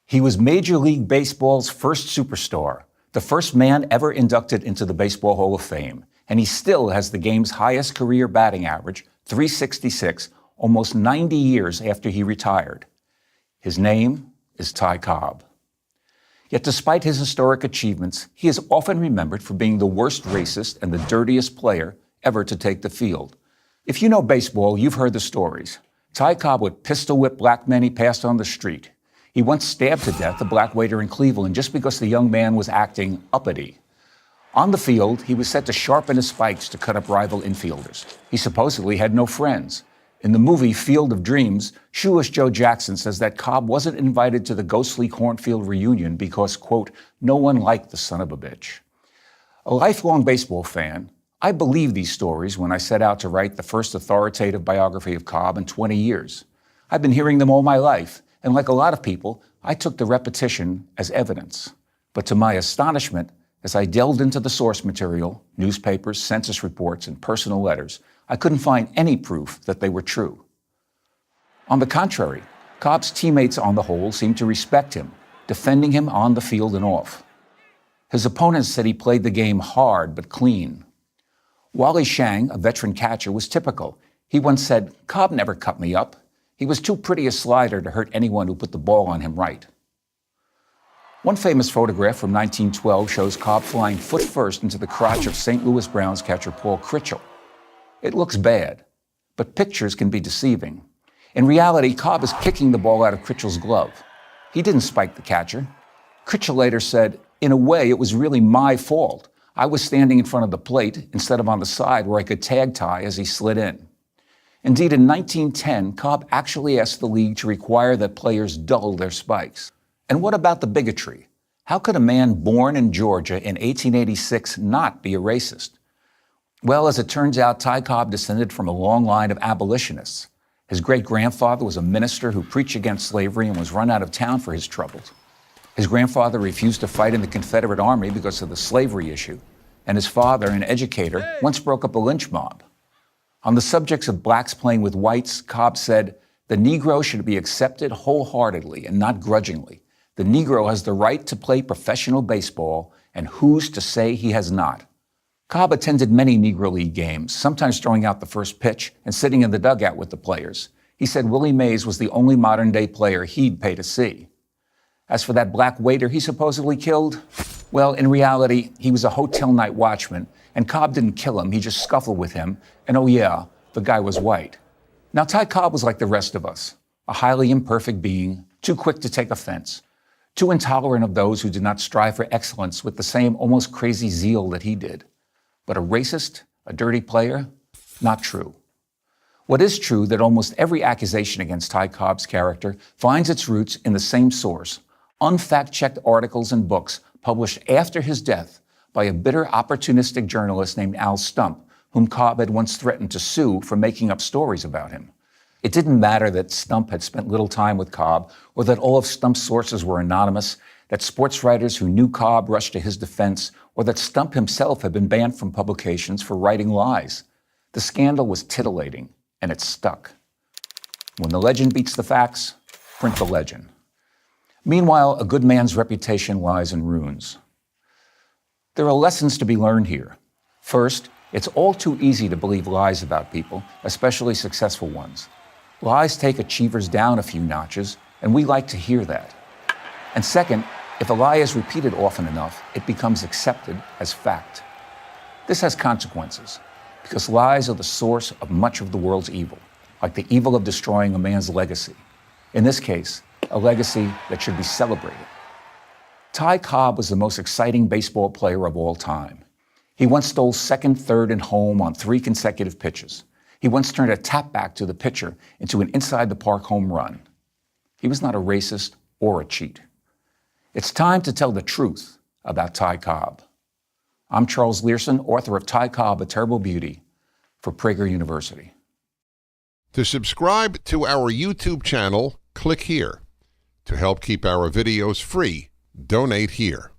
He was Major League Baseball's first superstar, the first man ever inducted into the Baseball Hall of Fame, and he still has the game's highest career batting average, .366, almost 90 years after he retired. His name is Ty Cobb. Yet despite his historic achievements, he is often remembered for being the worst racist and the dirtiest player ever to take the field. If you know baseball, you've heard the stories. Ty Cobb would pistol whip black men he passed on the street. He once stabbed to death a black waiter in Cleveland just because the young man was acting uppity. On the field, he was set to sharpen his spikes to cut up rival infielders. He supposedly had no friends. In the movie Field of Dreams, Shoeless Joe Jackson says that Cobb wasn't invited to the ghostly cornfield reunion because, quote, no one liked the son of a bitch. A lifelong baseball fan, I believed these stories when I set out to write the first authoritative biography of Cobb in 20 years. I've been hearing them all my life, and like a lot of people, I took the repetition as evidence. But to my astonishment, as I delved into the source material, newspapers, census reports, and personal letters, I couldn't find any proof that they were true. On the contrary, Cobb's teammates on the whole seemed to respect him, defending him on the field and off. His opponents said he played the game hard but clean. Wally Shang, a veteran catcher, was typical. He once said, "Cobb never cut me up. He was too pretty a slider to hurt anyone who put the ball on him right." One famous photograph from 1912 shows Cobb flying foot first into the crotch of St. Louis Browns catcher Paul Critchell. It looks bad, but pictures can be deceiving. In reality, Cobb is kicking the ball out of Critchell's glove. He didn't spike the catcher. Critchell later said, "In a way, it was really my fault. I was standing in front of the plate instead of on the side where I could tag Ty as he slid in." Indeed, in 1910, Cobb actually asked the league to require that players dull their spikes. And what about the bigotry? How could a man born in Georgia in 1886 not be a racist? Well, as it turns out, Ty Cobb descended from a long line of abolitionists. His great-grandfather was a minister who preached against slavery and was run out of town for his troubles. His grandfather refused to fight in the Confederate Army because of the slavery issue. And his father, an educator, once broke up a lynch mob. On the subjects of blacks playing with whites, Cobb said, "The Negro should be accepted wholeheartedly and not grudgingly. The Negro has the right to play professional baseball, and who's to say he has not?" Cobb attended many Negro League games, sometimes throwing out the first pitch and sitting in the dugout with the players. He said Willie Mays was the only modern-day player he'd pay to see. As for that black waiter he supposedly killed, well, in reality, he was a hotel night watchman, and Cobb didn't kill him, he just scuffled with him, and oh yeah, the guy was white. Now, Ty Cobb was like the rest of us, a highly imperfect being, too quick to take offense, too intolerant of those who did not strive for excellence with the same almost crazy zeal that he did. But a racist, a dirty player? Not true. What is true that almost every accusation against Ty Cobb's character finds its roots in the same source, unfact-checked articles and books published after his death by a bitter, opportunistic journalist named Al Stump, whom Cobb had once threatened to sue for making up stories about him. It didn't matter that Stump had spent little time with Cobb, or that all of Stump's sources were anonymous, that sports writers who knew Cobb rushed to his defense, or that Stump himself had been banned from publications for writing lies. The scandal was titillating, and it stuck. When the legend beats the facts, print the legend. Meanwhile, a good man's reputation lies in ruins. There are lessons to be learned here. First, it's all too easy to believe lies about people, especially successful ones. Lies take achievers down a few notches, and we like to hear that. And second, if a lie is repeated often enough, it becomes accepted as fact. This has consequences, because lies are the source of much of the world's evil, like the evil of destroying a man's legacy. In this case, a legacy that should be celebrated. Ty Cobb was the most exciting baseball player of all time. He once stole second, third, and home on 3 consecutive pitches. He once turned a tap back to the pitcher into an inside-the-park home run. He was not a racist or a cheat. It's time to tell the truth about Ty Cobb. I'm Charles Learson, author of Ty Cobb, A Terrible Beauty, for Prager University. To subscribe to our YouTube channel, click here. To help keep our videos free, donate here.